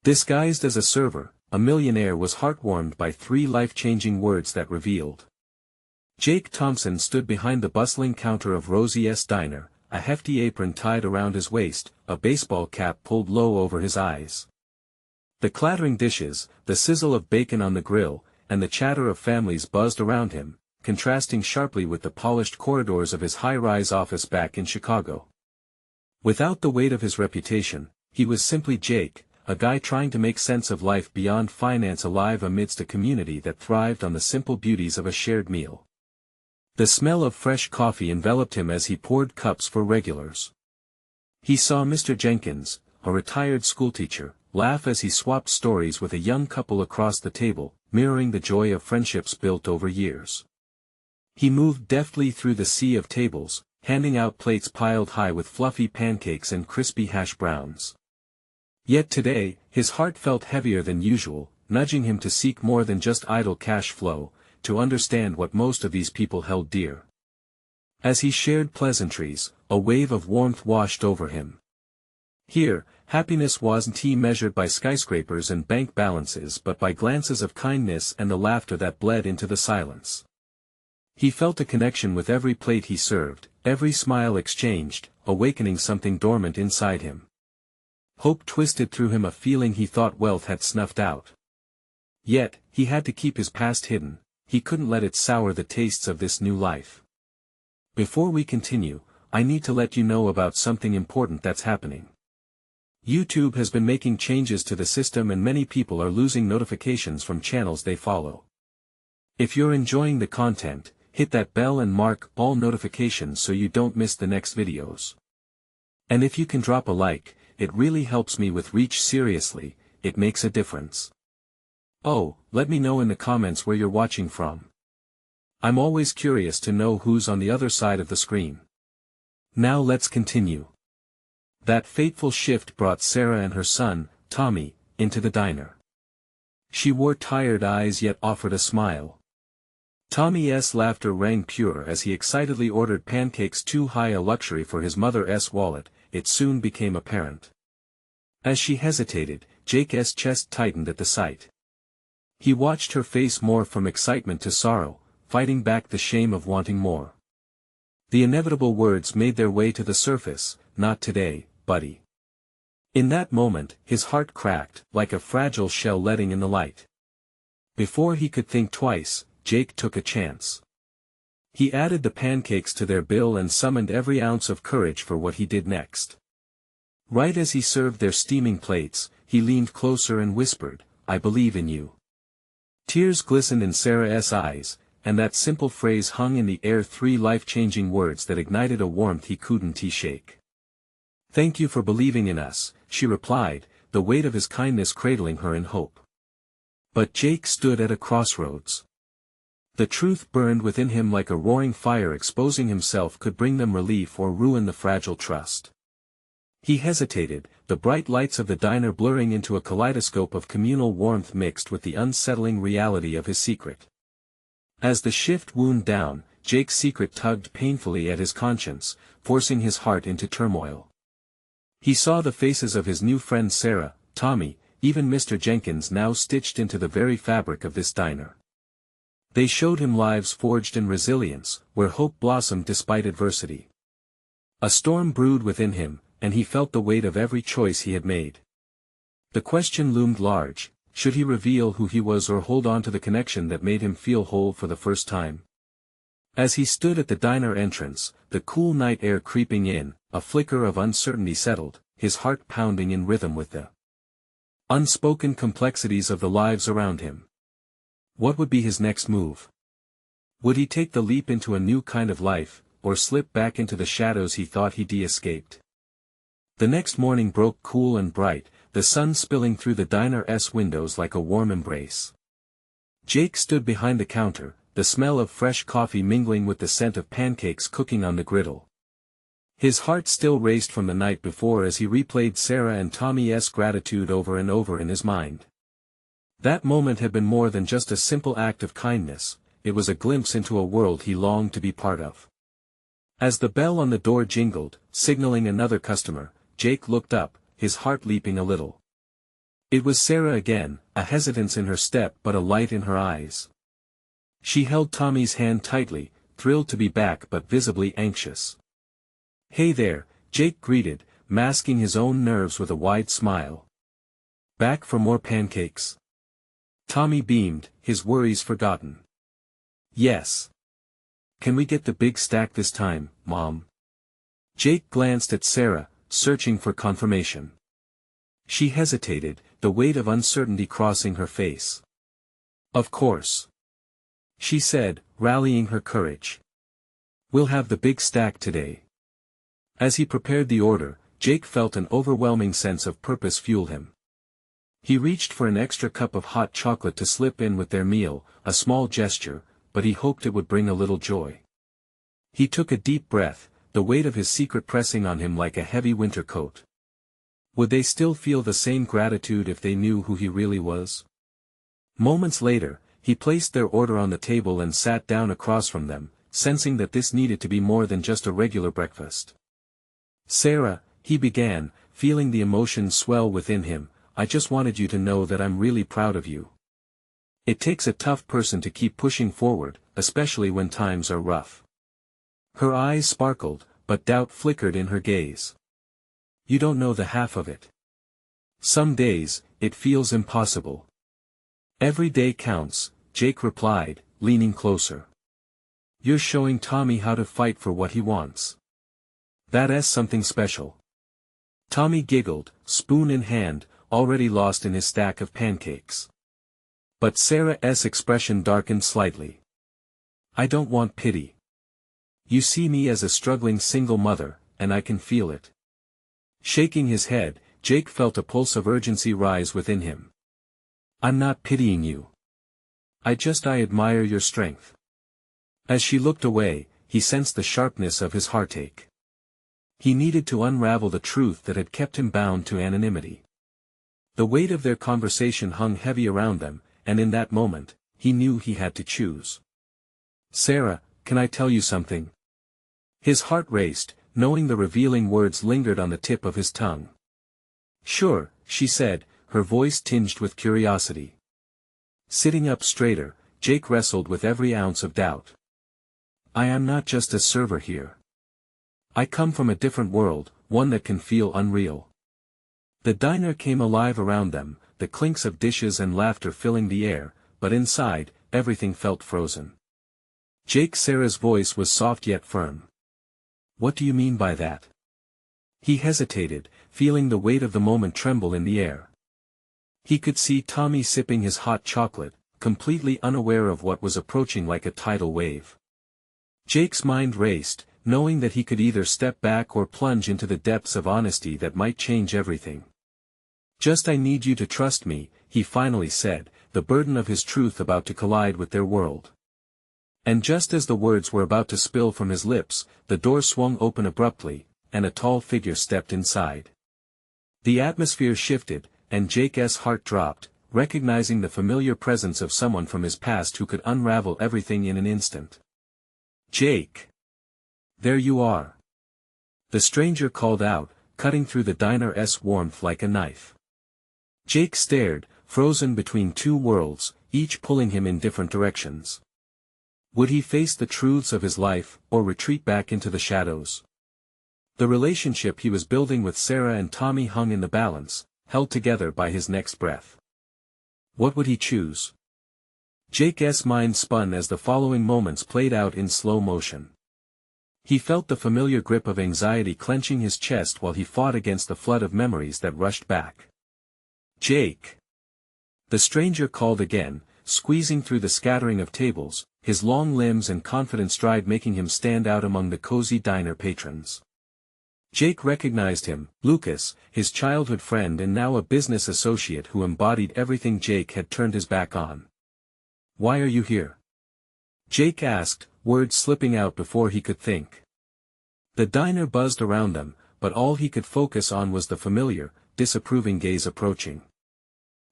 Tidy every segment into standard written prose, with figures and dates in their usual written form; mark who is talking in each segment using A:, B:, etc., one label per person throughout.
A: Disguised as a server, a millionaire was heartwarmed by 3 life-changing words that revealed. Jake Thompson stood behind the bustling counter of Rosie's Diner, a hefty apron tied around his waist, a baseball cap pulled low over his eyes. The clattering dishes, the sizzle of bacon on the grill, and the chatter of families buzzed around him, contrasting sharply with the polished corridors of his high-rise office back in Chicago. Without the weight of his reputation, he was simply Jake, a guy trying to make sense of life beyond finance, alive amidst a community that thrived on the simple beauties of a shared meal. The smell of fresh coffee enveloped him as he poured cups for regulars. He saw Mr. Jenkins, a retired schoolteacher, laugh as he swapped stories with a young couple across the table, mirroring the joy of friendships built over years. He moved deftly through the sea of tables, handing out plates piled high with fluffy pancakes and crispy hash browns. Yet today, his heart felt heavier than usual, nudging him to seek more than just idle cash flow, to understand what most of these people held dear. As he shared pleasantries, a wave of warmth washed over him. Here, happiness wasn't measured by skyscrapers and bank balances but by glances of kindness and the laughter that bled into the silence. He felt a connection with every plate he served, every smile exchanged, awakening something dormant inside him. Hope twisted through him, a feeling he thought wealth had snuffed out. Yet, he had to keep his past hidden. He couldn't let it sour the tastes of this new life. Before we continue, I need to let you know about something important that's happening. YouTube has been making changes to the system and many people are losing notifications from channels they follow. If you're enjoying the content, hit that bell and mark all notifications so you don't miss the next videos. And if you can drop a like, it really helps me with reach. Seriously, it makes a difference. Oh, let me know in the comments where you're watching from. I'm always curious to know who's on the other side of the screen. Now let's continue. That fateful shift brought Sarah and her son, Tommy, into the diner. She wore tired eyes yet offered a smile. Tommy's laughter rang pure as he excitedly ordered pancakes, too high a luxury for his mother's wallet. It soon became apparent. As she hesitated, Jake's chest tightened at the sight. He watched her face morph from excitement to sorrow, fighting back the shame of wanting more. The inevitable words made their way to the surface, "Not today, buddy." In that moment, his heart cracked, like a fragile shell letting in the light. Before he could think twice, Jake took a chance. He added the pancakes to their bill and summoned every ounce of courage for what he did next. Right as he served their steaming plates, he leaned closer and whispered, "I believe in you." Tears glistened in Sarah's eyes, and that simple phrase hung in the air, 3 life-changing words that ignited a warmth he couldn't shake. "Thank you for believing in us," she replied, the weight of his kindness cradling her in hope. But Jake stood at a crossroads. The truth burned within him like a roaring fire. Exposing himself could bring them relief or ruin the fragile trust. He hesitated, the bright lights of the diner blurring into a kaleidoscope of communal warmth mixed with the unsettling reality of his secret. As the shift wound down, Jake's secret tugged painfully at his conscience, forcing his heart into turmoil. He saw the faces of his new friends Sarah, Tommy, even Mr. Jenkins, now stitched into the very fabric of this diner. They showed him lives forged in resilience, where hope blossomed despite adversity. A storm brewed within him, and he felt the weight of every choice he had made. The question loomed large: should he reveal who he was or hold on to the connection that made him feel whole for the first time? As he stood at the diner entrance, the cool night air creeping in, a flicker of uncertainty settled, his heart pounding in rhythm with the unspoken complexities of the lives around him. What would be his next move? Would he take the leap into a new kind of life, or slip back into the shadows he thought he'd escaped? The next morning broke cool and bright, the sun spilling through the diner's windows like a warm embrace. Jake stood behind the counter, the smell of fresh coffee mingling with the scent of pancakes cooking on the griddle. His heart still raced from the night before as he replayed Sarah and Tommy's gratitude over and over in his mind. That moment had been more than just a simple act of kindness, it was a glimpse into a world he longed to be part of. As the bell on the door jingled, signaling another customer, Jake looked up, his heart leaping a little. It was Sarah again, a hesitance in her step but a light in her eyes. She held Tommy's hand tightly, thrilled to be back but visibly anxious. "Hey there," Jake greeted, masking his own nerves with a wide smile. "Back for more pancakes?" Tommy beamed, his worries forgotten. "Yes. Can we get the big stack this time, Mom?" Jake glanced at Sarah, searching for confirmation. She hesitated, the weight of uncertainty crossing her face. "Of course," she said, rallying her courage. "We'll have the big stack today." As he prepared the order, Jake felt an overwhelming sense of purpose fuel him. He reached for an extra cup of hot chocolate to slip in with their meal, a small gesture, but he hoped it would bring a little joy. He took a deep breath, the weight of his secret pressing on him like a heavy winter coat. Would they still feel the same gratitude if they knew who he really was? Moments later, he placed their order on the table and sat down across from them, sensing that this needed to be more than just a regular breakfast. "Sarah," he began, feeling the emotions swell within him, "I just wanted you to know that I'm really proud of you. It takes a tough person to keep pushing forward, especially when times are rough." Her eyes sparkled, but doubt flickered in her gaze. "You don't know the half of it. Some days, it feels impossible." "Every day counts," Jake replied, leaning closer. "You're showing Tommy how to fight for what he wants. That's something special." Tommy giggled, spoon in hand, already lost in his stack of pancakes. But Sarah's expression darkened slightly. "I don't want pity. You see me as a struggling single mother, and I can feel it." Shaking his head, Jake felt a pulse of urgency rise within him. "I'm not pitying you. I admire your strength." As she looked away, he sensed the sharpness of his heartache. He needed to unravel the truth that had kept him bound to anonymity. The weight of their conversation hung heavy around them, and in that moment, he knew he had to choose. "Sarah, can I tell you something?" His heart raced, knowing the revealing words lingered on the tip of his tongue. "Sure," she said, her voice tinged with curiosity. Sitting up straighter, Jake wrestled with every ounce of doubt. "I am not just a server here. I come from a different world, one that can feel unreal." The diner came alive around them, the clinks of dishes and laughter filling the air, but inside, everything felt frozen. Sarah's voice was soft yet firm. "What do you mean by that?" He hesitated, feeling the weight of the moment tremble in the air. He could see Tommy sipping his hot chocolate, completely unaware of what was approaching like a tidal wave. Jake's mind raced, knowing that he could either step back or plunge into the depths of honesty that might change everything. "I need you to trust me," he finally said, the burden of his truth about to collide with their world. And just as the words were about to spill from his lips, the door swung open abruptly, and a tall figure stepped inside. The atmosphere shifted, and Jake's heart dropped, recognizing the familiar presence of someone from his past who could unravel everything in an instant. "Jake! There you are!" The stranger called out, cutting through the diner's warmth like a knife. Jake stared, frozen between two worlds, each pulling him in different directions. Would he face the truths of his life, or retreat back into the shadows? The relationship he was building with Sarah and Tommy hung in the balance, held together by his next breath. What would he choose? Jake's mind spun as the following moments played out in slow motion. He felt the familiar grip of anxiety clenching his chest while he fought against the flood of memories that rushed back. "Jake!" The stranger called again, squeezing through the scattering of tables, his long limbs and confident stride making him stand out among the cozy diner patrons. Jake recognized him, Lucas, his childhood friend and now a business associate who embodied everything Jake had turned his back on. "Why are you here?" Jake asked, words slipping out before he could think. The diner buzzed around them, but all he could focus on was the familiar, disapproving gaze approaching.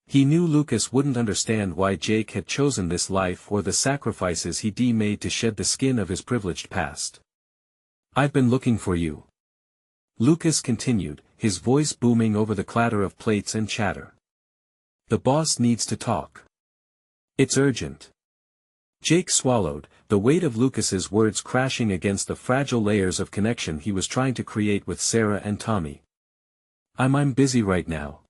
A: He knew Lucas wouldn't understand why Jake had chosen this life or the sacrifices he'd made to shed the skin of his privileged past. "I've been looking for you," Lucas continued, his voice booming over the clatter of plates and chatter. The boss needs to talk. It's urgent. Jake swallowed, the weight of Lucas's words crashing against the fragile layers of connection he was trying to create with Sarah and Tommy. I'm busy right now.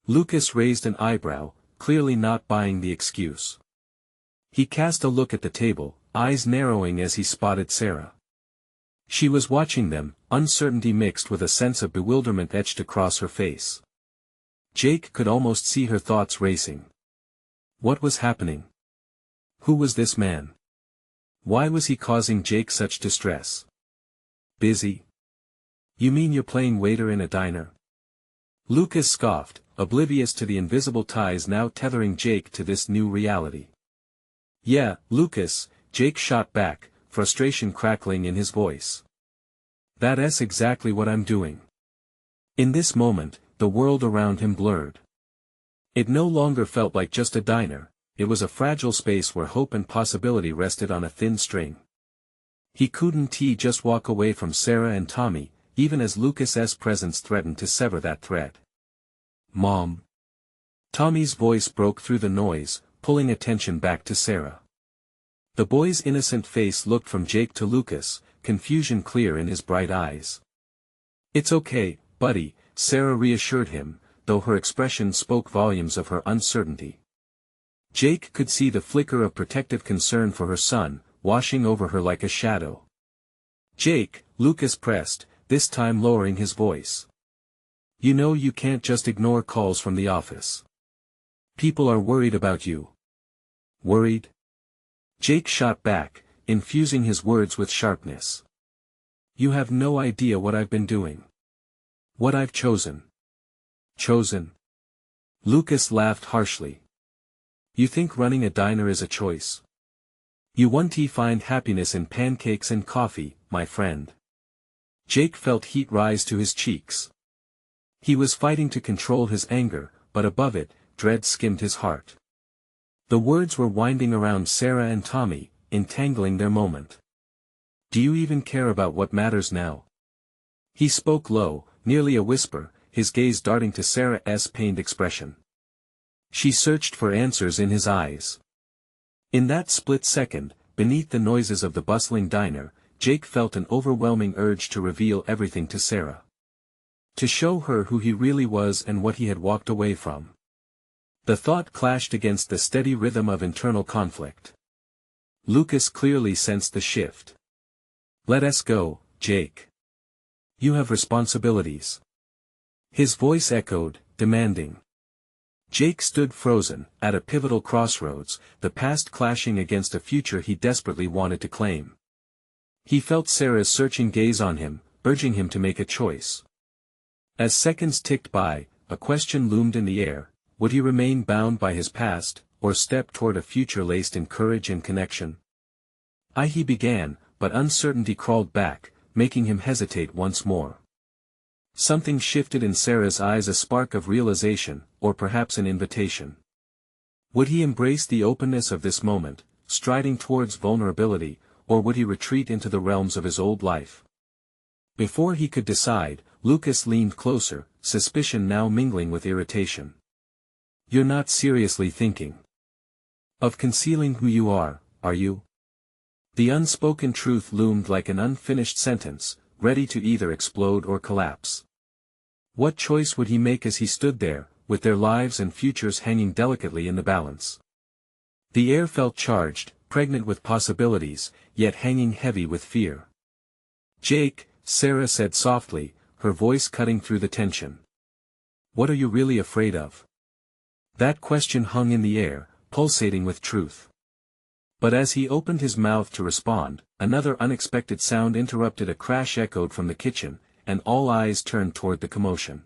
A: Lucas raised an eyebrow, clearly not buying the excuse. He cast a look at the table, eyes narrowing as he spotted Sarah. She was watching them, uncertainty mixed with a sense of bewilderment etched across her face. Jake could almost see her thoughts racing. What was happening? Who was this man? Why was he causing Jake such distress? Busy? You mean you're playing waiter in a diner? Lucas scoffed, oblivious to the invisible ties now tethering Jake to this new reality. Yeah, Lucas, Jake shot back, frustration crackling in his voice. That's exactly what I'm doing. In this moment, the world around him blurred. It no longer felt like just a diner, it was a fragile space where hope and possibility rested on a thin string. He couldn't just walk away from Sarah and Tommy, even as Lucas's presence threatened to sever that thread. Mom. Tommy's voice broke through the noise, pulling attention back to Sarah. The boy's innocent face looked from Jake to Lucas, confusion clear in his bright eyes. It's okay, buddy, Sarah reassured him, though her expression spoke volumes of her uncertainty. Jake could see the flicker of protective concern for her son, washing over her like a shadow. Jake, Lucas pressed, this time lowering his voice. You know you can't just ignore calls from the office. People are worried about you. Worried? Jake shot back, infusing his words with sharpness. You have no idea what I've been doing. What I've chosen. Chosen? Lucas laughed harshly. You think running a diner is a choice? You want to find happiness in pancakes and coffee, my friend. Jake felt heat rise to his cheeks. He was fighting to control his anger, but above it, dread skimmed his heart. The words were winding around Sarah and Tommy, entangling their moment. Do you even care about what matters now? He spoke low, nearly a whisper, his gaze darting to Sarah's pained expression. She searched for answers in his eyes. In that split second, beneath the noises of the bustling diner, Jake felt an overwhelming urge to reveal everything to Sarah. To show her who he really was and what he had walked away from. The thought clashed against the steady rhythm of internal conflict. Lucas clearly sensed the shift. Let us go, Jake. You have responsibilities. His voice echoed, demanding. Jake stood frozen, at a pivotal crossroads, the past clashing against a future he desperately wanted to claim. He felt Sarah's searching gaze on him, urging him to make a choice. As seconds ticked by, a question loomed in the air: would he remain bound by his past, or step toward a future laced in courage and connection? He began, but uncertainty crawled back, making him hesitate once more. Something shifted in Sarah's eyes, a spark of realization, or perhaps an invitation. Would he embrace the openness of this moment, striding towards vulnerability, or would he retreat into the realms of his old life? Before he could decide, Lucas leaned closer, suspicion now mingling with irritation. You're not seriously thinking of concealing who you are you? The unspoken truth loomed like an unfinished sentence, ready to either explode or collapse. What choice would he make as he stood there, with their lives and futures hanging delicately in the balance? The air felt charged, pregnant with possibilities, yet hanging heavy with fear. Jake, Sarah said softly, her voice cutting through the tension. What are you really afraid of? That question hung in the air, pulsating with truth. But as he opened his mouth to respond, another unexpected sound interrupted. A crash echoed from the kitchen, and all eyes turned toward the commotion.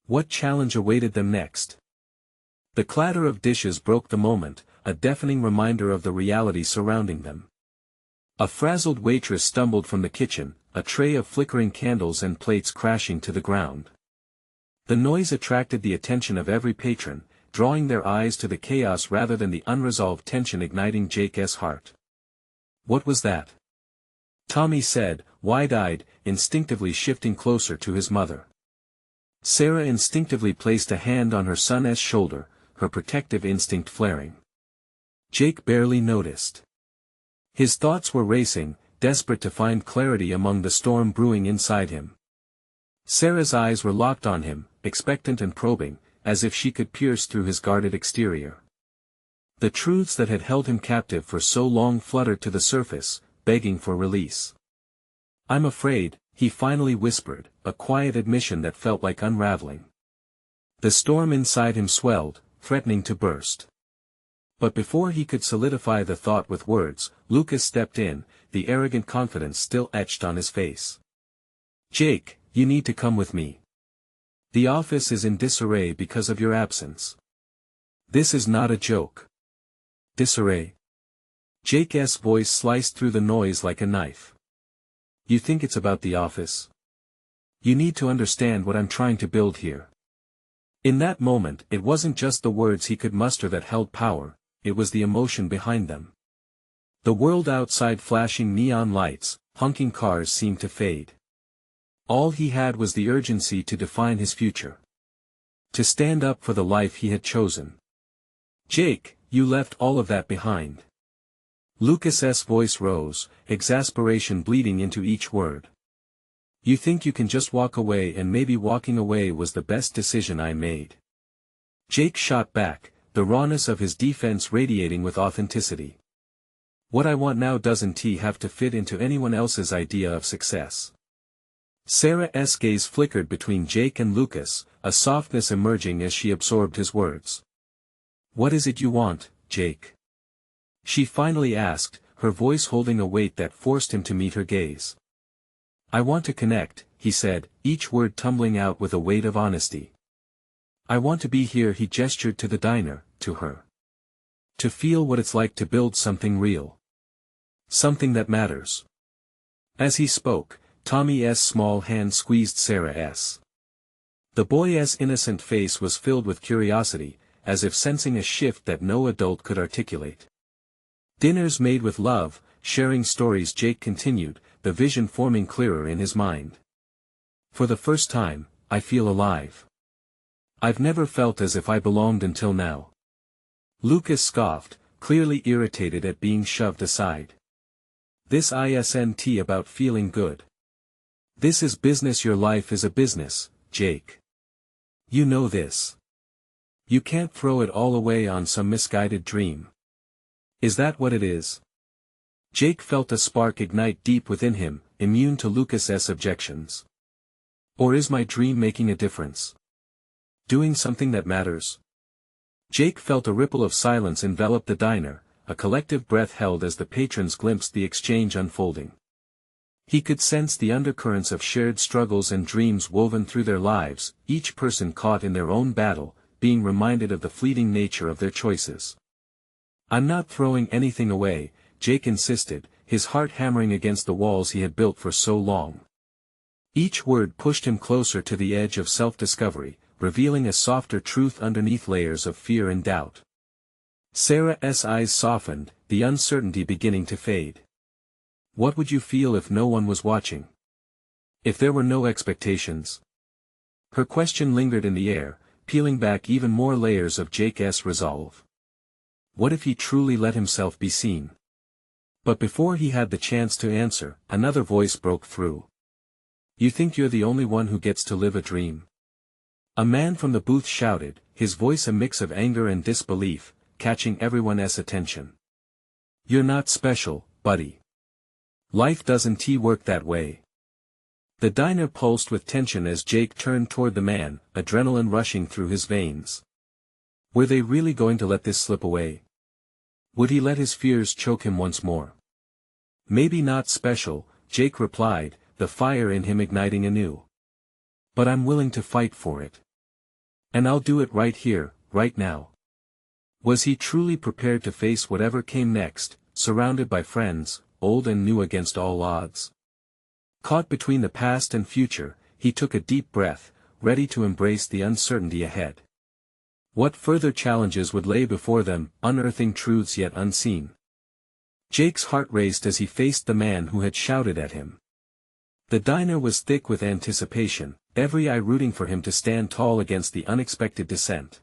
A: What challenge awaited them next? The clatter of dishes broke the moment, a deafening reminder of the reality surrounding them. A frazzled waitress stumbled from the kitchen, a tray of flickering candles and plates crashing to the ground. The noise attracted the attention of every patron, drawing their eyes to the chaos rather than the unresolved tension igniting Jake's heart. What was that? Tommy said, wide-eyed, instinctively shifting closer to his mother. Sarah instinctively placed a hand on her son's shoulder, her protective instinct flaring. Jake barely noticed. His thoughts were racing, desperate to find clarity among the storm brewing inside him. Sarah's eyes were locked on him, expectant and probing, as if she could pierce through his guarded exterior. The truths that had held him captive for so long fluttered to the surface, begging for release. "I'm afraid," he finally whispered, a quiet admission that felt like unraveling. The storm inside him swelled, threatening to burst. But before he could solidify the thought with words, Lucas stepped in, the arrogant confidence still etched on his face. "Jake, you need to come with me. The office is in disarray because of your absence. This is not a joke." "Disarray?" Jake's voice sliced through the noise like a knife. "You think it's about the office? You need to understand what I'm trying to build here." In that moment, it wasn't just the words he could muster that held power, it was the emotion behind them. The world outside flashing neon lights, honking cars seemed to fade. All he had was the urgency to define his future. To stand up for the life he had chosen. "Jake, you left all of that behind." Lucas's voice rose, exasperation bleeding into each word. "You think you can just walk away, and maybe walking away was the best decision I made." Jake shot back, the rawness of his defense radiating with authenticity. "What I want now doesn't have to fit into anyone else's idea of success." Sarah's gaze flickered between Jake and Lucas, a softness emerging as she absorbed his words. "What is it you want, Jake?" she finally asked, her voice holding a weight that forced him to meet her gaze. "I want to connect," he said, each word tumbling out with a weight of honesty. "I want to be here." He gestured to the diner, to her. "To feel what it's like to build something real. Something that matters." As he spoke, Tommy's small hand squeezed Sarah's. The boy's innocent face was filled with curiosity, as if sensing a shift that no adult could articulate. "Dinners made with love, sharing stories," Jake continued, the vision forming clearer in his mind. "For the first time, I feel alive. I've never felt as if I belonged until now." Lucas scoffed, clearly irritated at being shoved aside. "This isn't about feeling good. This is business. Your life is a business, Jake. You know this. You can't throw it all away on some misguided dream." "Is that what it is?" Jake felt a spark ignite deep within him, immune to Lucas's objections. "Or is my dream making a difference? Doing something that matters?" Jake felt a ripple of silence envelop the diner, a collective breath held as the patrons glimpsed the exchange unfolding. He could sense the undercurrents of shared struggles and dreams woven through their lives, each person caught in their own battle, being reminded of the fleeting nature of their choices. "I'm not throwing anything away," Jake insisted, his heart hammering against the walls he had built for so long. Each word pushed him closer to the edge of self-discovery, revealing a softer truth underneath layers of fear and doubt. Sarah's eyes softened, the uncertainty beginning to fade. "What would you feel if no one was watching? If there were no expectations?" Her question lingered in the air, peeling back even more layers of Jake's resolve. What if he truly let himself be seen? But before he had the chance to answer, another voice broke through. "You think you're the only one who gets to live a dream?" A man from the booth shouted, his voice a mix of anger and disbelief, catching everyone's attention. "You're not special, buddy. Life doesn't work that way." The diner pulsed with tension as Jake turned toward the man, adrenaline rushing through his veins. Were they really going to let this slip away? Would he let his fears choke him once more? "Maybe not special," Jake replied, the fire in him igniting anew. "But I'm willing to fight for it. And I'll do it right here, right now." Was he truly prepared to face whatever came next, surrounded by friends, old and new against all odds? Caught between the past and future, he took a deep breath, ready to embrace the uncertainty ahead. What further challenges would lay before them, unearthing truths yet unseen? Jake's heart raced as he faced the man who had shouted at him. The diner was thick with anticipation, every eye rooting for him to stand tall against the unexpected descent.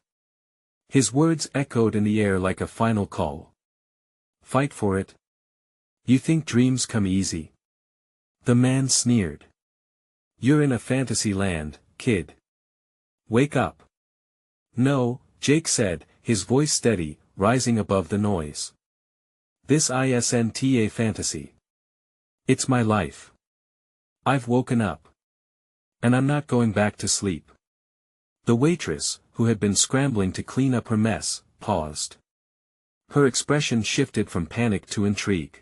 A: His words echoed in the air like a final call. Fight for it? You think dreams come easy? The man sneered. You're in a fantasy land, kid. Wake up. No, Jake said, his voice steady, rising above the noise. This isn't a fantasy. It's my life. I've woken up. And I'm not going back to sleep. The waitress, who had been scrambling to clean up her mess, paused. Her expression shifted from panic to intrigue.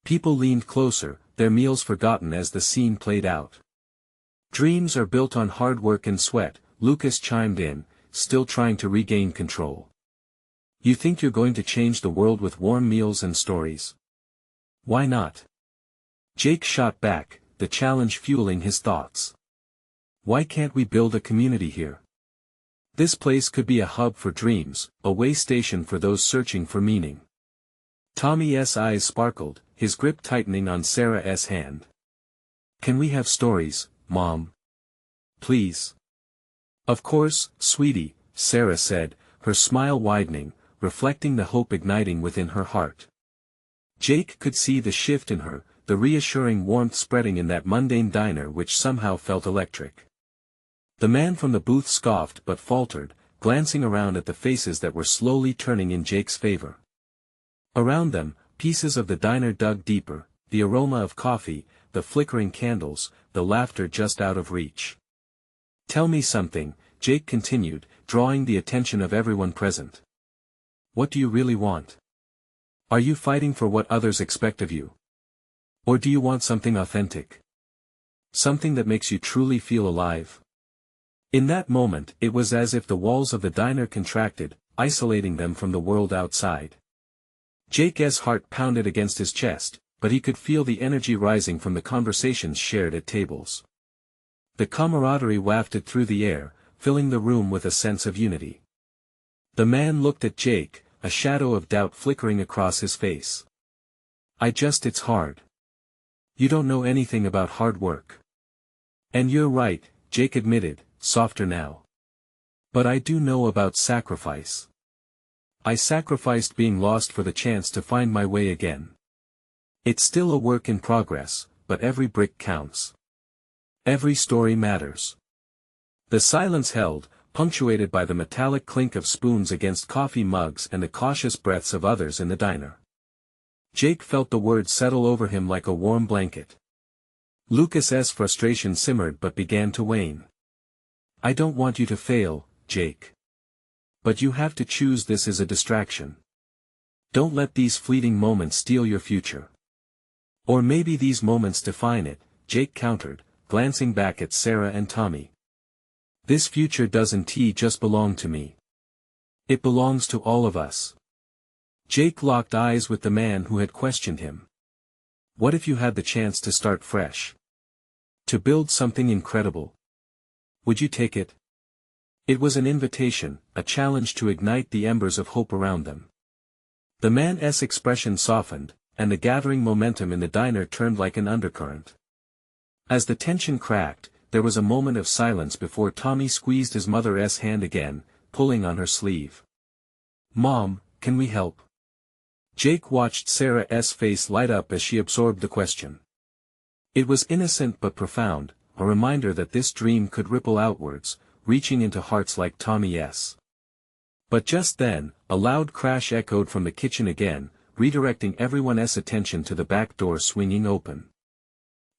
A: People leaned closer, their meals forgotten as the scene played out. Dreams are built on hard work and sweat, Lucas chimed in, still trying to regain control. You think you're going to change the world with warm meals and stories? Why not? Jake shot back, the challenge fueling his thoughts. Why can't we build a community here? This place could be a hub for dreams, a way station for those searching for meaning. Tommy's eyes sparkled, his grip tightening on Sarah's hand. Can we have stories, Mom? Please. Of course, sweetie, Sarah said, her smile widening, reflecting the hope igniting within her heart. Jake could see the shift in her, the reassuring warmth spreading in that mundane diner which somehow felt electric. The man from the booth scoffed but faltered, glancing around at the faces that were slowly turning in Jake's favor. Around them, pieces of the diner dug deeper, the aroma of coffee, the flickering candles, the laughter just out of reach. Tell me something, Jake continued, drawing the attention of everyone present. What do you really want? Are you fighting for what others expect of you? Or do you want something authentic? Something that makes you truly feel alive? In that moment it was as if the walls of the diner contracted, isolating them from the world outside. Jake's heart pounded against his chest, but he could feel the energy rising from the conversations shared at tables. The camaraderie wafted through the air, filling the room with a sense of unity. The man looked at Jake, a shadow of doubt flickering across his face. It's hard. You don't know anything about hard work. And you're right, Jake admitted, softer now. But I do know about sacrifice. I sacrificed being lost for the chance to find my way again. It's still a work in progress, but every brick counts. Every story matters. The silence held, punctuated by the metallic clink of spoons against coffee mugs and the cautious breaths of others in the diner. Jake felt the words settle over him like a warm blanket. Lucas's frustration simmered but began to wane. I don't want you to fail, Jake. But you have to choose this as a distraction. Don't let these fleeting moments steal your future. Or maybe these moments define it, Jake countered, glancing back at Sarah and Tommy. This future doesn't just belong to me. It belongs to all of us. Jake locked eyes with the man who had questioned him. What if you had the chance to start fresh? To build something incredible? Would you take it? It was an invitation, a challenge to ignite the embers of hope around them. The man's expression softened, and the gathering momentum in the diner turned like an undercurrent. As the tension cracked, there was a moment of silence before Tommy squeezed his mother's hand again, pulling on her sleeve. Mom, can we help? Jake watched Sarah's face light up as she absorbed the question. It was innocent but profound, a reminder that this dream could ripple outwards, reaching into hearts like Tommy's. But just then, a loud crash echoed from the kitchen again, redirecting everyone's attention to the back door swinging open.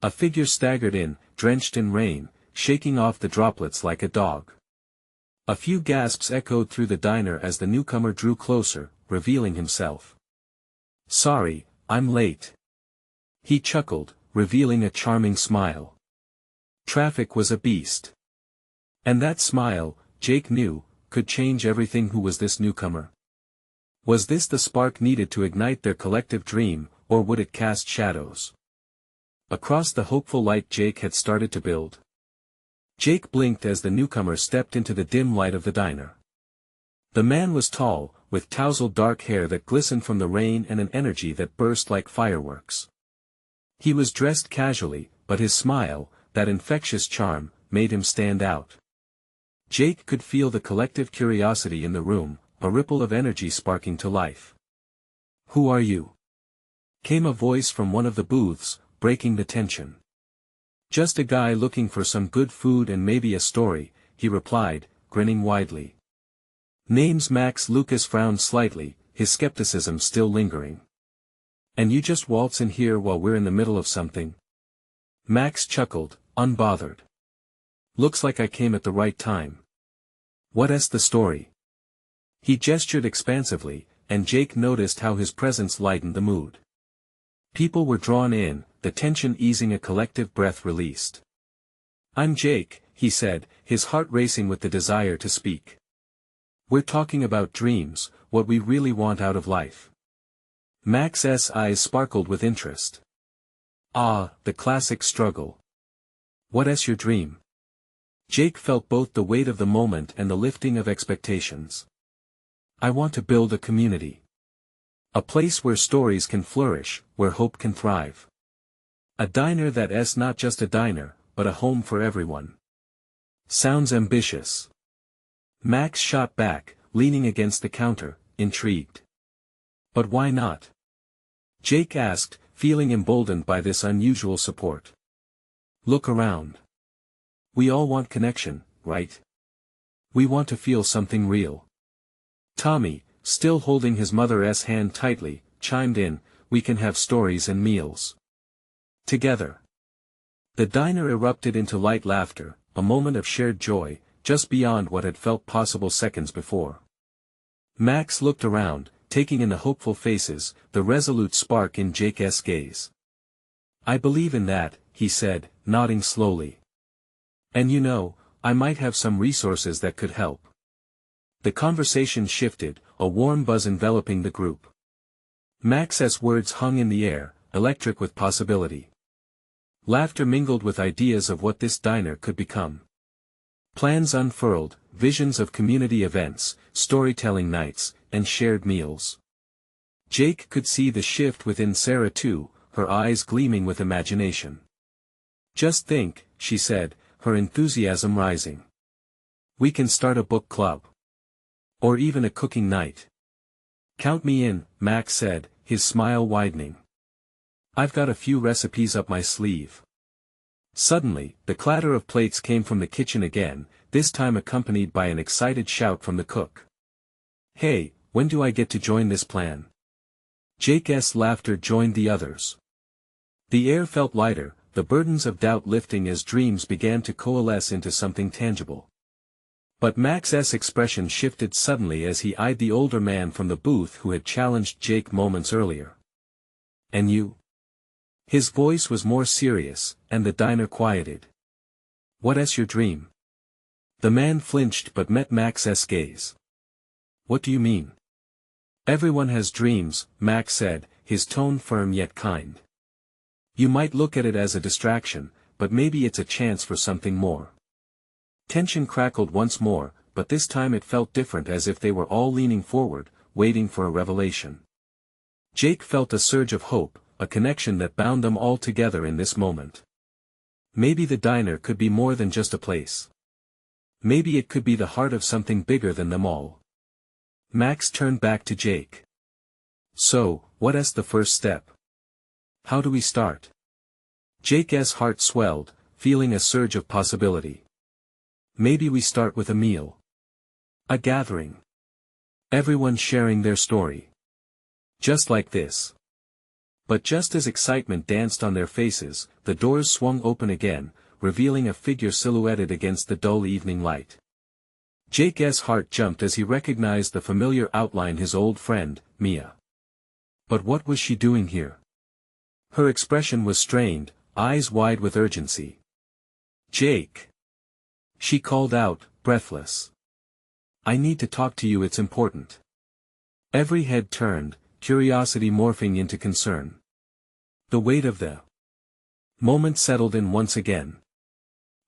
A: A figure staggered in, drenched in rain, shaking off the droplets like a dog. A few gasps echoed through the diner as the newcomer drew closer, revealing himself. Sorry, I'm late. He chuckled, revealing a charming smile. Traffic was a beast. And that smile, Jake knew, could change everything. Who was this newcomer? Was this the spark needed to ignite their collective dream, or would it cast shadows across the hopeful light Jake had started to build? Jake blinked as the newcomer stepped into the dim light of the diner. The man was tall, with tousled dark hair that glistened from the rain and an energy that burst like fireworks. He was dressed casually, but his smile, that infectious charm, made him stand out. Jake could feel the collective curiosity in the room, a ripple of energy sparking to life. "Who are you?" came a voice from one of the booths, breaking the tension. "Just a guy looking for some good food and maybe a story," he replied, grinning widely. "Name's Max." Lucas frowned slightly, his skepticism still lingering. "And you just waltz in here while we're in the middle of something?" Max chuckled, unbothered. "Looks like I came at the right time. What's the story?" He gestured expansively, and Jake noticed how his presence lightened the mood. People were drawn in, the tension easing, a collective breath released. "I'm Jake," he said, his heart racing with the desire to speak. "We're talking about dreams, what we really want out of life." Max's eyes sparkled with interest. "Ah, the classic struggle. What's your dream?" Jake felt both the weight of the moment and the lifting of expectations. "I want to build a community. A place where stories can flourish, where hope can thrive. A diner that's not just a diner, but a home for everyone." "Sounds ambitious." Max shot back, leaning against the counter, intrigued. "But why not?" Jake asked, feeling emboldened by this unusual support. "Look around. We all want connection, right? We want to feel something real." Tommy, still holding his mother's hand tightly, chimed in, "We can have stories and meals together." The diner erupted into light laughter, a moment of shared joy, just beyond what had felt possible seconds before. Max looked around, taking in the hopeful faces, the resolute spark in Jake's gaze. "I believe in that," he said, nodding slowly. "And you know, I might have some resources that could help." The conversation shifted, a warm buzz enveloping the group. Max's words hung in the air, electric with possibility. Laughter mingled with ideas of what this diner could become. Plans unfurled, visions of community events, storytelling nights, and shared meals. Jake could see the shift within Sarah too, her eyes gleaming with imagination. "Just think," she said, her enthusiasm rising. "We can start a book club. Or even a cooking night." "Count me in," Max said, his smile widening. "I've got a few recipes up my sleeve." Suddenly, the clatter of plates came from the kitchen again, this time accompanied by an excited shout from the cook. "Hey, when do I get to join this plan?" Jake's laughter joined the others. The air felt lighter, the burdens of doubt lifting as dreams began to coalesce into something tangible. But Max's expression shifted suddenly as he eyed the older man from the booth who had challenged Jake moments earlier. "And you?" His voice was more serious, and the diner quieted. "What's your dream?" The man flinched but met Max's gaze. "What do you mean?" "Everyone has dreams," Max said, his tone firm yet kind. "You might look at it as a distraction, but maybe it's a chance for something more." Tension crackled once more, but this time it felt different, as if they were all leaning forward, waiting for a revelation. Jake felt a surge of hope, a connection that bound them all together in this moment. Maybe the diner could be more than just a place. Maybe it could be the heart of something bigger than them all. Max turned back to Jake. "So, what's the first step? How do we start?" Jake's heart swelled, feeling a surge of possibility. "Maybe we start with a meal. A gathering. Everyone sharing their story. Just like this." But just as excitement danced on their faces, the doors swung open again, revealing a figure silhouetted against the dull evening light. Jake's heart jumped as he recognized the familiar outline, his old friend, Mia. But what was she doing here? Her expression was strained, eyes wide with urgency. "Jake!" she called out, breathless. "I need to talk to you, it's important." Every head turned, curiosity morphing into concern. The weight of the moment settled in once again.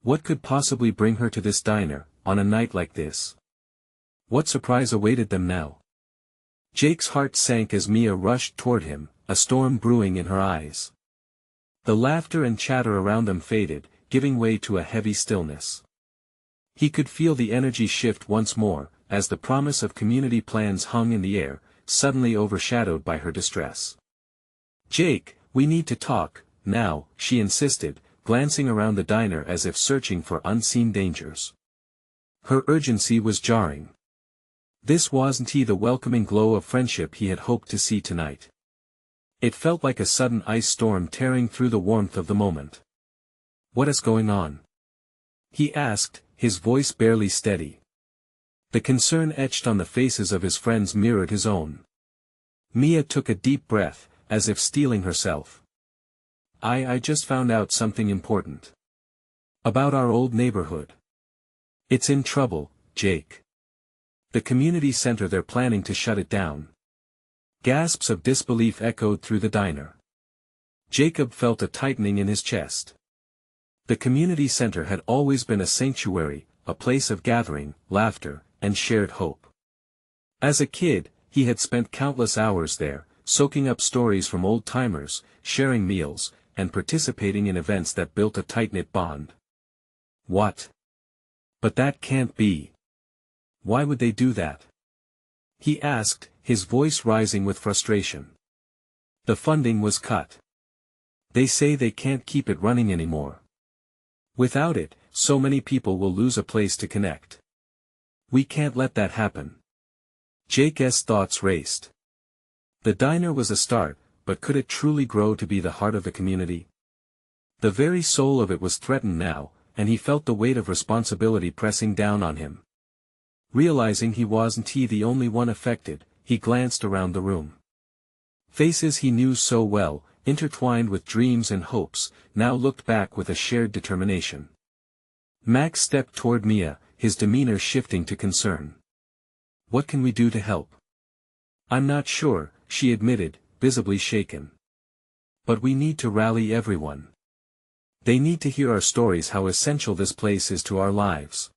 A: What could possibly bring her to this diner, on a night like this? What surprise awaited them now? Jake's heart sank as Mia rushed toward him, a storm brewing in her eyes. The laughter and chatter around them faded, giving way to a heavy stillness. He could feel the energy shift once more, as the promise of community plans hung in the air, suddenly overshadowed by her distress. "Jake, we need to talk, now," she insisted, glancing around the diner as if searching for unseen dangers. Her urgency was jarring. This wasn't the welcoming glow of friendship he had hoped to see tonight. It felt like a sudden ice storm tearing through the warmth of the moment. "What is going on?" he asked, his voice barely steady. The concern etched on the faces of his friends mirrored his own. Mia took a deep breath, as if steeling herself. I just found out something important. About our old neighborhood. It's in trouble, Jake. The community center, they're planning to shut it down." Gasps of disbelief echoed through the diner. Jacob felt a tightening in his chest. The community center had always been a sanctuary, a place of gathering, laughter, and shared hope. As a kid, he had spent countless hours there, soaking up stories from old-timers, sharing meals, and participating in events that built a tight-knit bond. What? But that can't be. Why would they do that? He asked, his voice rising with frustration. The funding was cut. They say they can't keep it running anymore. Without it, so many people will lose a place to connect. We can't let that happen. Jake's thoughts raced. The diner was a start, but could it truly grow to be the heart of the community? The very soul of it was threatened now, and he felt the weight of responsibility pressing down on him. Realizing he wasn't the only one affected, he glanced around the room. Faces he knew so well, intertwined with dreams and hopes, now looked back with a shared determination. Max stepped toward Mia, his demeanor shifting to concern. "What can we do to help?" "I'm not sure," she admitted, visibly shaken. "But we need to rally everyone. They need to hear our stories, how essential this place is to our lives."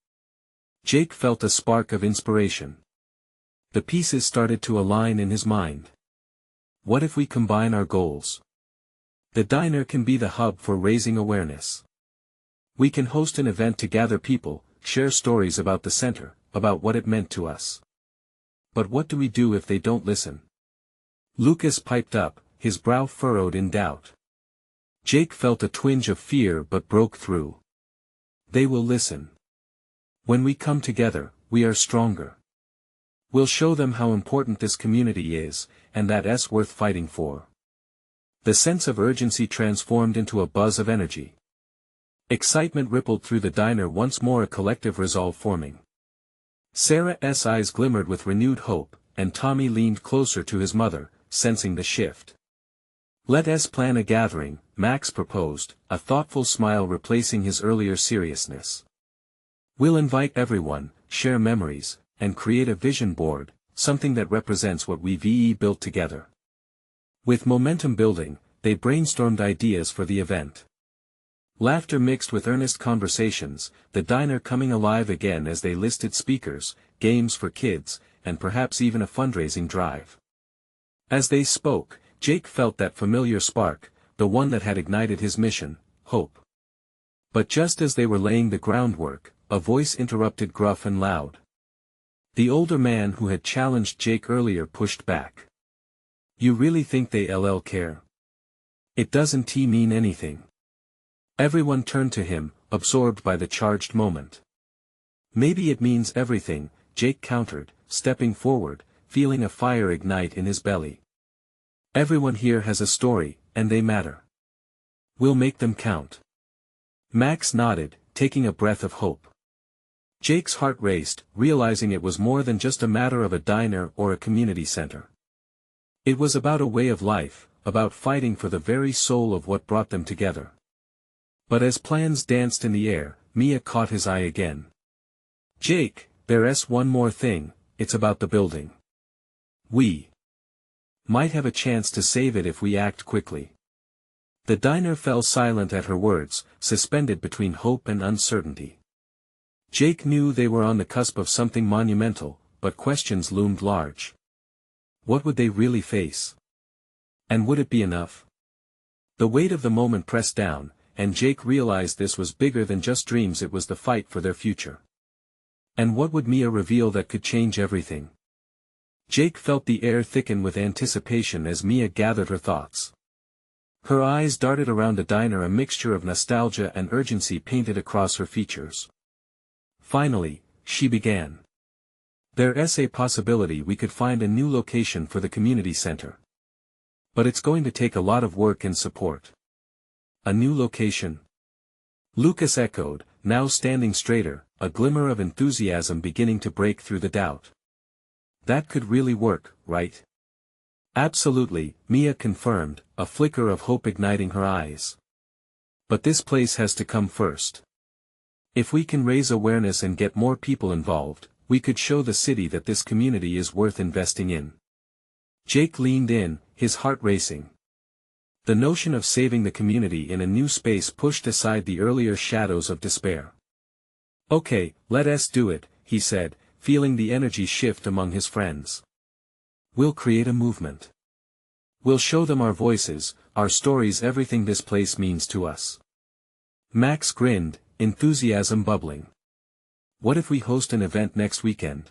A: Jake felt a spark of inspiration. The pieces started to align in his mind. What if we combine our goals? The diner can be the hub for raising awareness. We can host an event to gather people, share stories about the center, about what it meant to us. But what do we do if they don't listen? Lucas piped up, his brow furrowed in doubt. Jake felt a twinge of fear but broke through. They will listen. When we come together, we are stronger. We'll show them how important this community is, and that it's worth fighting for. The sense of urgency transformed into a buzz of energy. Excitement rippled through the diner, once more a collective resolve forming. Sarah's eyes glimmered with renewed hope, and Tommy leaned closer to his mother, sensing the shift. "Let us plan a gathering," Max proposed, a thoughtful smile replacing his earlier seriousness. "We'll invite everyone, share memories, and create a vision board, something that represents what we've built together." With momentum building, they brainstormed ideas for the event. Laughter mixed with earnest conversations, the diner coming alive again as they listed speakers, games for kids, and perhaps even a fundraising drive. As they spoke, Jake felt that familiar spark, the one that had ignited his mission, hope. But just as they were laying the groundwork, a voice interrupted, gruff and loud. The older man who had challenged Jake earlier pushed back. "You really think they'll care? It doesn't mean anything." Everyone turned to him, absorbed by the charged moment. "Maybe it means everything," Jake countered, stepping forward, feeling a fire ignite in his belly. "Everyone here has a story, and they matter. We'll make them count." Max nodded, taking a breath of hope. Jake's heart raced, realizing it was more than just a matter of a diner or a community center. It was about a way of life, about fighting for the very soul of what brought them together. But as plans danced in the air, Mia caught his eye again. "Jake, there's one more thing, it's about the building. We might have a chance to save it if we act quickly." The diner fell silent at her words, suspended between hope and uncertainty. Jake knew they were on the cusp of something monumental, but questions loomed large. What would they really face? And would it be enough? The weight of the moment pressed down, and Jake realized this was bigger than just dreams, it was the fight for their future. And what would Mia reveal that could change everything? Jake felt the air thicken with anticipation as Mia gathered her thoughts. Her eyes darted around the diner, a mixture of nostalgia and urgency painted across her features. Finally, she began. There's a possibility we could find a new location for the community center. But it's going to take a lot of work and support. A new location? Lucas echoed, now standing straighter, a glimmer of enthusiasm beginning to break through the doubt. That could really work, right? Absolutely, Mia confirmed, a flicker of hope igniting her eyes. But this place has to come first. If we can raise awareness and get more people involved, we could show the city that this community is worth investing in. Jake leaned in, his heart racing. The notion of saving the community in a new space pushed aside the earlier shadows of despair. Okay, let us do it, he said, feeling the energy shift among his friends. We'll create a movement. We'll show them our voices, our stories, everything this place means to us. Max grinned, enthusiasm bubbling. What if we host an event next weekend?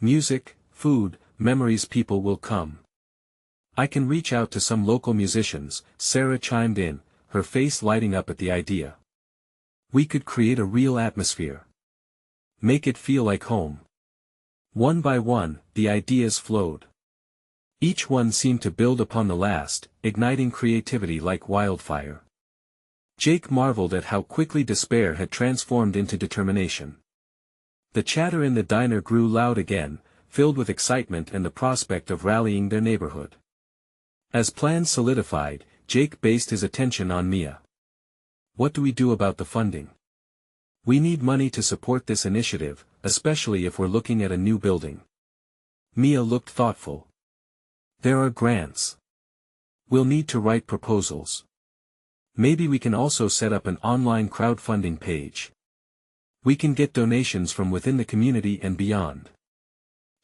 A: Music, food, memories, people will come. I can reach out to some local musicians, Sarah chimed in, her face lighting up at the idea. We could create a real atmosphere. Make it feel like home. One by one, the ideas flowed. Each one seemed to build upon the last, igniting creativity like wildfire. Jake marveled at how quickly despair had transformed into determination. The chatter in the diner grew loud again, filled with excitement and the prospect of rallying their neighborhood. As plans solidified, Jake based his attention on Mia. What do we do about the funding? We need money to support this initiative, especially if we're looking at a new building. Mia looked thoughtful. There are grants. We'll need to write proposals. Maybe we can also set up an online crowdfunding page. We can get donations from within the community and beyond.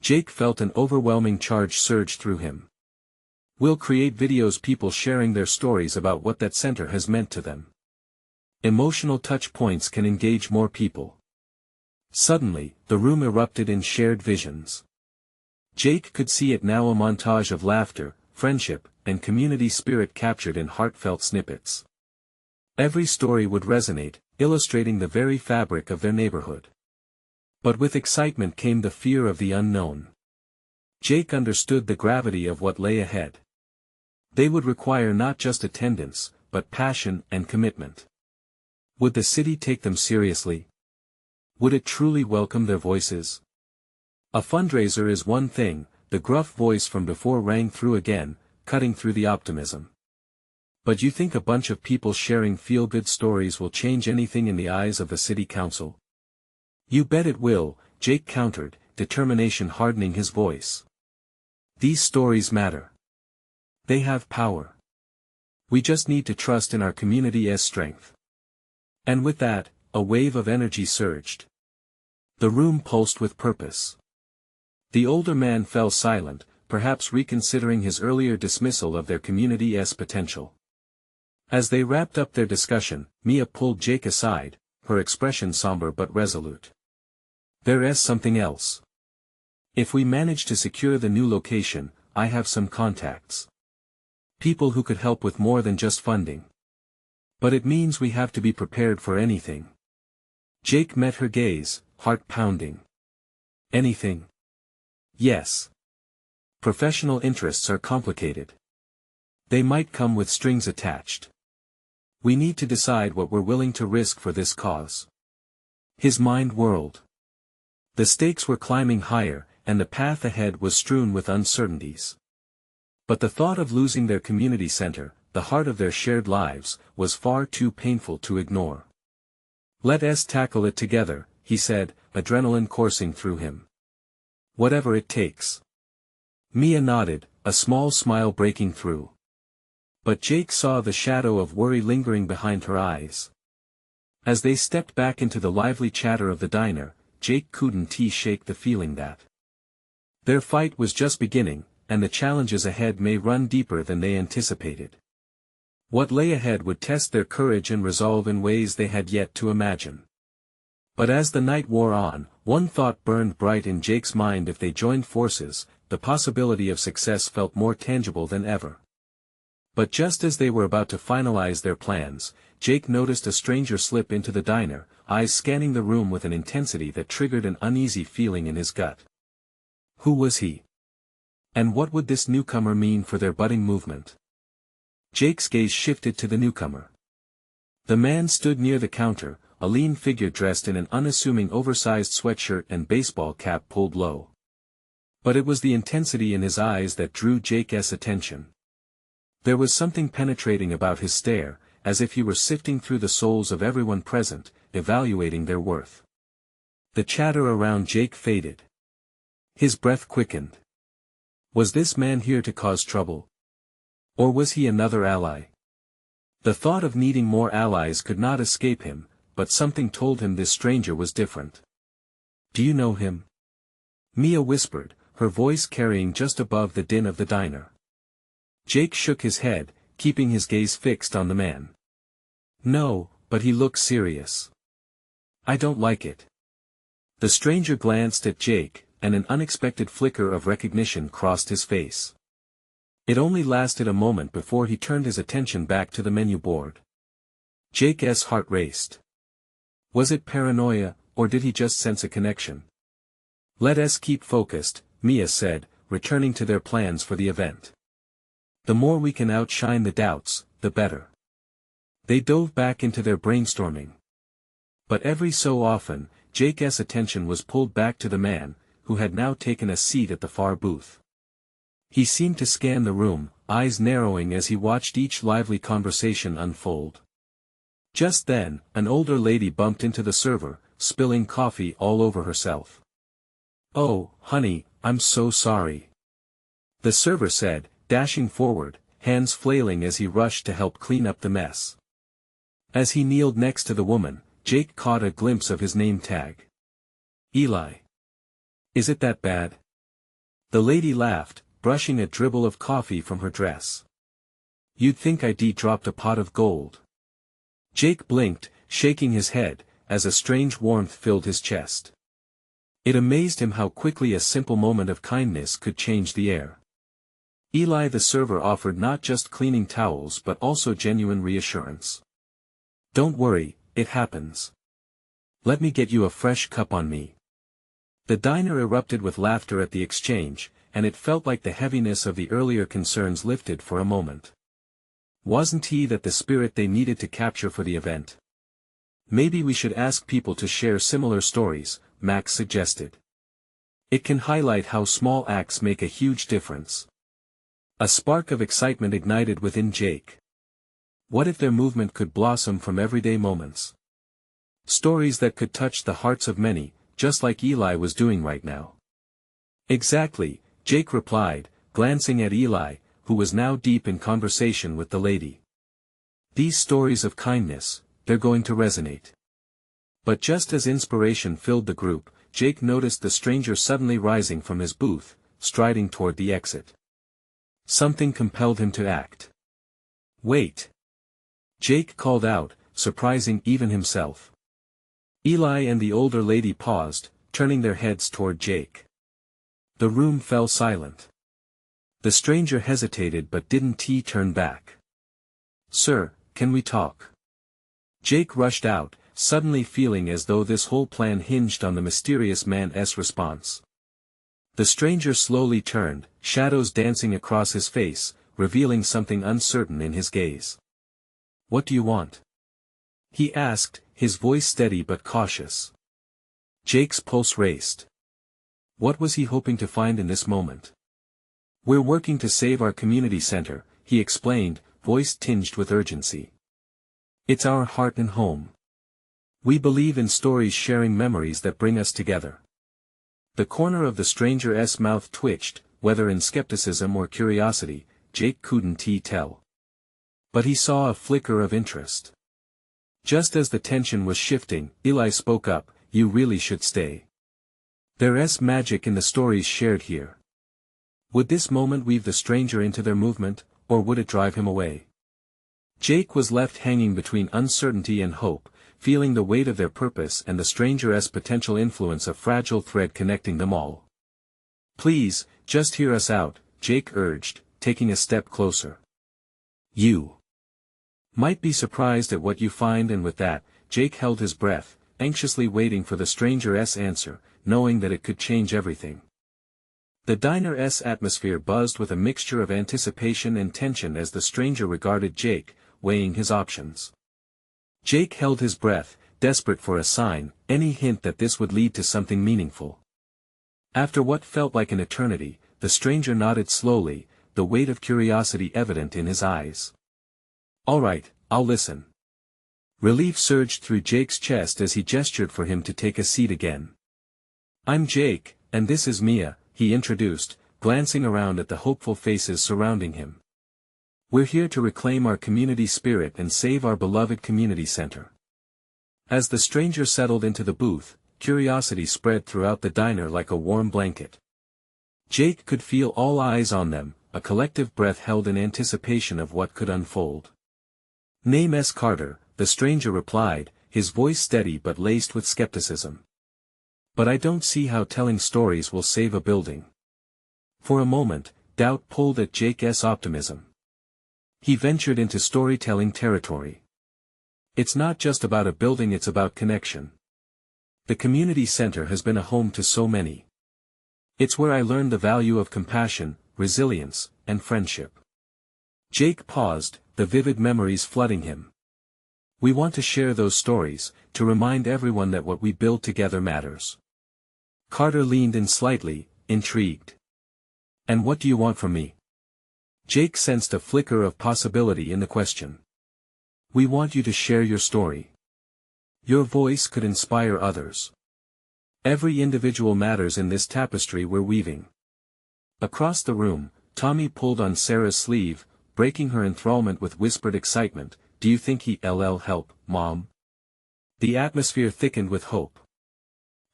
A: Jake felt an overwhelming charge surge through him. We'll create videos, people sharing their stories about what that center has meant to them. Emotional touch points can engage more people. Suddenly, the room erupted in shared visions. Jake could see it now, a montage of laughter, friendship, and community spirit captured in heartfelt snippets. Every story would resonate, illustrating the very fabric of their neighborhood. But with excitement came the fear of the unknown. Jake understood the gravity of what lay ahead. They would require not just attendance, but passion and commitment. Would the city take them seriously? Would it truly welcome their voices? A fundraiser is one thing, the gruff voice from before rang through again, cutting through the optimism. But you think a bunch of people sharing feel-good stories will change anything in the eyes of the city council? You bet it will, Jake countered, determination hardening his voice. These stories matter. They have power. We just need to trust in our community's strength. And with that, a wave of energy surged. The room pulsed with purpose. The older man fell silent, perhaps reconsidering his earlier dismissal of their community's potential. As they wrapped up their discussion, Mia pulled Jake aside, her expression somber but resolute. There's something else. If we manage to secure the new location, I have some contacts. People who could help with more than just funding. But it means we have to be prepared for anything. Jake met her gaze, heart pounding. Anything? Yes. Professional interests are complicated. They might come with strings attached. We need to decide what we're willing to risk for this cause. His mind whirled. The stakes were climbing higher, and the path ahead was strewn with uncertainties. But the thought of losing their community center, the heart of their shared lives, was far too painful to ignore. Let us tackle it together, he said, adrenaline coursing through him. Whatever it takes. Mia nodded, a small smile breaking through. But Jake saw the shadow of worry lingering behind her eyes. As they stepped back into the lively chatter of the diner, Jake couldn't shake the feeling that their fight was just beginning, and the challenges ahead may run deeper than they anticipated. What lay ahead would test their courage and resolve in ways they had yet to imagine. But as the night wore on, one thought burned bright in Jake's mind: if they joined forces, the possibility of success felt more tangible than ever. But just as they were about to finalize their plans, Jake noticed a stranger slip into the diner, eyes scanning the room with an intensity that triggered an uneasy feeling in his gut. Who was he? And what would this newcomer mean for their budding movement? Jake's gaze shifted to the newcomer. The man stood near the counter, a lean figure dressed in an unassuming oversized sweatshirt and baseball cap pulled low. But it was the intensity in his eyes that drew Jake's attention. There was something penetrating about his stare, as if he were sifting through the souls of everyone present, evaluating their worth. The chatter around Jake faded. His breath quickened. Was this man here to cause trouble? Or was he another ally? The thought of needing more allies could not escape him, but something told him this stranger was different. Do you know him? Mia whispered, her voice carrying just above the din of the diner. Jake shook his head, keeping his gaze fixed on the man. No, but he looks serious. I don't like it. The stranger glanced at Jake, and an unexpected flicker of recognition crossed his face. It only lasted a moment before he turned his attention back to the menu board. Jake's heart raced. Was it paranoia, or did he just sense a connection? Let us keep focused, Mia said, returning to their plans for the event. The more we can outshine the doubts, the better. They dove back into their brainstorming. But every so often, Jake's attention was pulled back to the man, who had now taken a seat at the far booth. He seemed to scan the room, eyes narrowing as he watched each lively conversation unfold. Just then, an older lady bumped into the server, spilling coffee all over herself. Oh, honey, I'm so sorry. The server said, dashing forward, hands flailing as he rushed to help clean up the mess. As he kneeled next to the woman, Jake caught a glimpse of his name tag. Eli. Is it that bad? The lady laughed, brushing a dribble of coffee from her dress. You'd think I'd dropped a pot of gold. Jake blinked, shaking his head, as a strange warmth filled his chest. It amazed him how quickly a simple moment of kindness could change the air. Eli the server offered not just cleaning towels but also genuine reassurance. Don't worry, it happens. Let me get you a fresh cup on me. The diner erupted with laughter at the exchange, and it felt like the heaviness of the earlier concerns lifted for a moment. Wasn't he that the spirit they needed to capture for the event? Maybe we should ask people to share similar stories, Max suggested. It can highlight how small acts make a huge difference. A spark of excitement ignited within Jake. What if their movement could blossom from everyday moments? Stories that could touch the hearts of many, just like Eli was doing right now. Exactly, Jake replied, glancing at Eli, who was now deep in conversation with the lady. These stories of kindness, they're going to resonate. But just as inspiration filled the group, Jake noticed the stranger suddenly rising from his booth, striding toward the exit. Something compelled him to act. Wait! Jake called out, surprising even himself. Eli and the older lady paused, turning their heads toward Jake. The room fell silent. The stranger hesitated but didn't turn back. Sir, can we talk? Jake rushed out, suddenly feeling as though this whole plan hinged on the mysterious man's response. The stranger slowly turned, shadows dancing across his face, revealing something uncertain in his gaze. What do you want? He asked, his voice steady but cautious. Jake's pulse raced. What was he hoping to find in this moment? We're working to save our community center, he explained, voice tinged with urgency. It's our heart and home. We believe in stories sharing memories that bring us together. The corner of the stranger's mouth twitched, whether in skepticism or curiosity, Jake couldn't tell. But he saw a flicker of interest. Just as the tension was shifting, Eli spoke up, you really should stay. There's magic in the stories shared here. Would this moment weave the stranger into their movement, or would it drive him away? Jake was left hanging between uncertainty and hope, feeling the weight of their purpose and the stranger's potential influence, a fragile thread connecting them all. "Please, just hear us out," Jake urged, taking a step closer. "You might be surprised at what you find," and with that, Jake held his breath, anxiously waiting for the stranger's answer, knowing that it could change everything. The diner's atmosphere buzzed with a mixture of anticipation and tension as the stranger regarded Jake, weighing his options. Jake held his breath, desperate for a sign, any hint that this would lead to something meaningful. After what felt like an eternity, the stranger nodded slowly, the weight of curiosity evident in his eyes. "All right, I'll listen." Relief surged through Jake's chest as he gestured for him to take a seat again. "I'm Jake, and this is Mia," he introduced, glancing around at the hopeful faces surrounding him. "We're here to reclaim our community spirit and save our beloved community center." As the stranger settled into the booth, curiosity spread throughout the diner like a warm blanket. Jake could feel all eyes on them, a collective breath held in anticipation of what could unfold. "Name's Carter," the stranger replied, his voice steady but laced with skepticism. "But I don't see how telling stories will save a building." For a moment, doubt pulled at Jake's optimism. He ventured into storytelling territory. "It's not just about a building, it's about connection. The community center has been a home to so many. It's where I learned the value of compassion, resilience, and friendship." Jake paused, the vivid memories flooding him. "We want to share those stories, to remind everyone that what we build together matters." Carter leaned in slightly, intrigued. "And what do you want from me?" Jake sensed a flicker of possibility in the question. "We want you to share your story. Your voice could inspire others. Every individual matters in this tapestry we're weaving." Across the room, Tommy pulled on Sarah's sleeve, breaking her enthrallment with whispered excitement. "Do you think he'll help, Mom?" The atmosphere thickened with hope.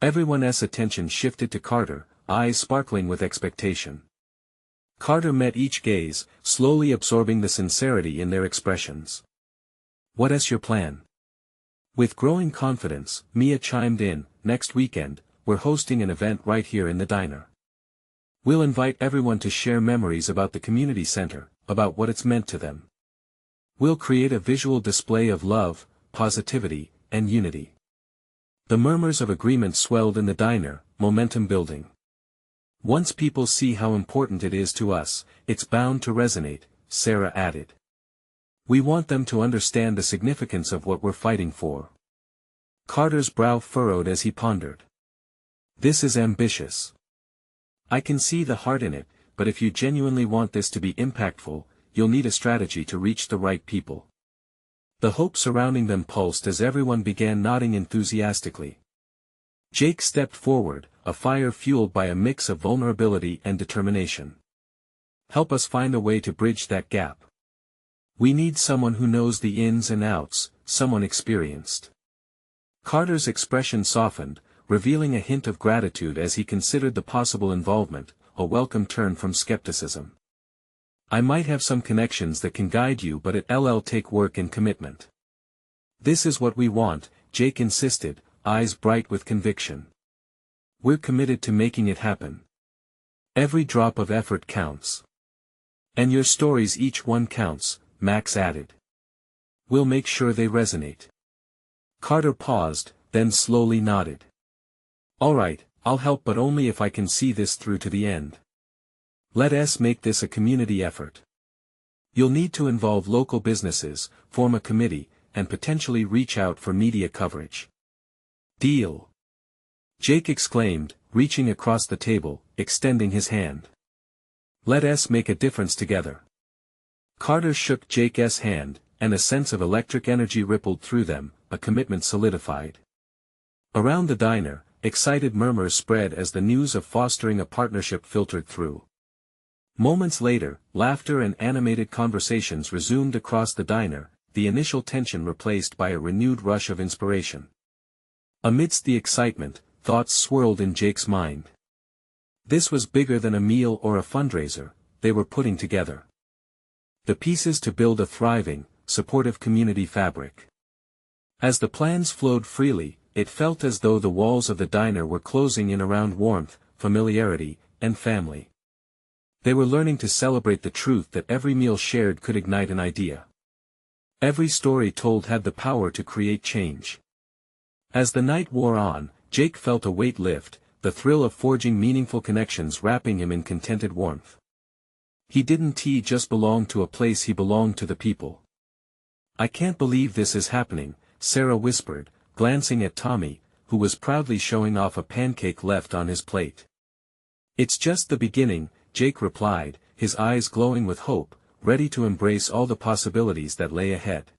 A: Everyone's attention shifted to Carter, eyes sparkling with expectation. Carter met each gaze, slowly absorbing the sincerity in their expressions. "What's your plan?" With growing confidence, Mia chimed in. "Next weekend, we're hosting an event right here in the diner. We'll invite everyone to share memories about the community center, about what it's meant to them. We'll create a visual display of love, positivity, and unity." The murmurs of agreement swelled in the diner, momentum building. "Once people see how important it is to us, it's bound to resonate," Sarah added. "We want them to understand the significance of what we're fighting for." Carter's brow furrowed as he pondered. "This is ambitious. I can see the heart in it, but if you genuinely want this to be impactful, you'll need a strategy to reach the right people." The hope surrounding them pulsed as everyone began nodding enthusiastically. Jake stepped forward, a fire fueled by a mix of vulnerability and determination. "Help us find a way to bridge that gap. We need someone who knows the ins and outs, someone experienced." Carter's expression softened, revealing a hint of gratitude as he considered the possible involvement, a welcome turn from skepticism. "I might have some connections that can guide you, but it'll take work and commitment." "This is what we want," Jake insisted, eyes bright with conviction. "We're committed to making it happen. Every drop of effort counts." "And your stories, each one counts," Max added. "We'll make sure they resonate." Carter paused, then slowly nodded. "All right, I'll help, but only if I can see this through to the end. Let's make this a community effort. You'll need to involve local businesses, form a committee, and potentially reach out for media coverage." "Deal!" Jake exclaimed, reaching across the table, extending his hand. "Let's make a difference together." Carter shook Jake's hand, and a sense of electric energy rippled through them, a commitment solidified. Around the diner, excited murmurs spread as the news of fostering a partnership filtered through. Moments later, laughter and animated conversations resumed across the diner, the initial tension replaced by a renewed rush of inspiration. Amidst the excitement, thoughts swirled in Jake's mind. This was bigger than a meal or a fundraiser, they were putting together the pieces to build a thriving, supportive community fabric. As the plans flowed freely, it felt as though the walls of the diner were closing in around warmth, familiarity, and family. They were learning to celebrate the truth that every meal shared could ignite an idea. Every story told had the power to create change. As the night wore on, Jake felt a weight lift, the thrill of forging meaningful connections wrapping him in contented warmth. He didn't just belong to a place, he belonged to the people. "I can't believe this is happening," Sarah whispered, glancing at Tommy, who was proudly showing off a pancake left on his plate. "It's just the beginning," Jake replied, his eyes glowing with hope, ready to embrace all the possibilities that lay ahead.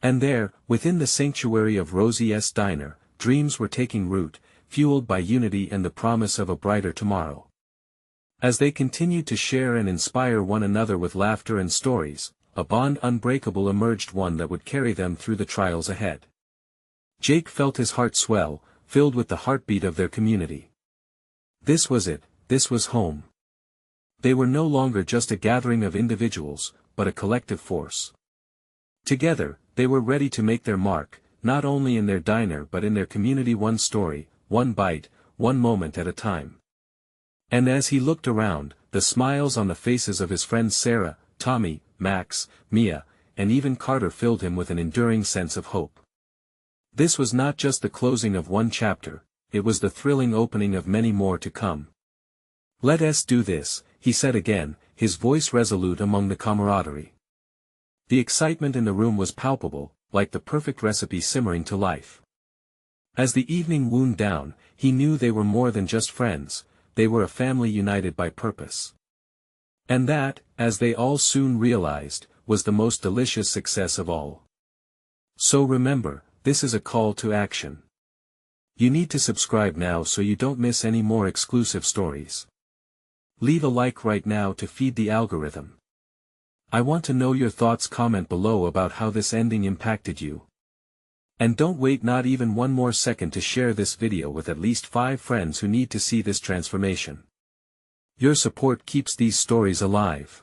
A: And there, within the sanctuary of Rosie's diner, dreams were taking root, fueled by unity and the promise of a brighter tomorrow. As they continued to share and inspire one another with laughter and stories, a bond unbreakable emerged, one that would carry them through the trials ahead. Jake felt his heart swell, filled with the heartbeat of their community. This was it, this was home. They were no longer just a gathering of individuals, but a collective force. Together, they were ready to make their mark, not only in their diner but in their community, one story, one bite, one moment at a time. And as he looked around, the smiles on the faces of his friends Sarah, Tommy, Max, Mia, and even Carter filled him with an enduring sense of hope. This was not just the closing of one chapter, it was the thrilling opening of many more to come. "Let us do this," he said again, his voice resolute among the camaraderie. The excitement in the room was palpable, like the perfect recipe simmering to life. As the evening wound down, he knew they were more than just friends, they were a family united by purpose. And that, as they all soon realized, was the most delicious success of all. So remember, this is a call to action. You need to subscribe now so you don't miss any more exclusive stories. Leave a like right now to feed the algorithm. I want to know your thoughts. Comment below about how this ending impacted you. And don't wait not even one more second to share this video with at least 5 friends who need to see this transformation. Your support keeps these stories alive.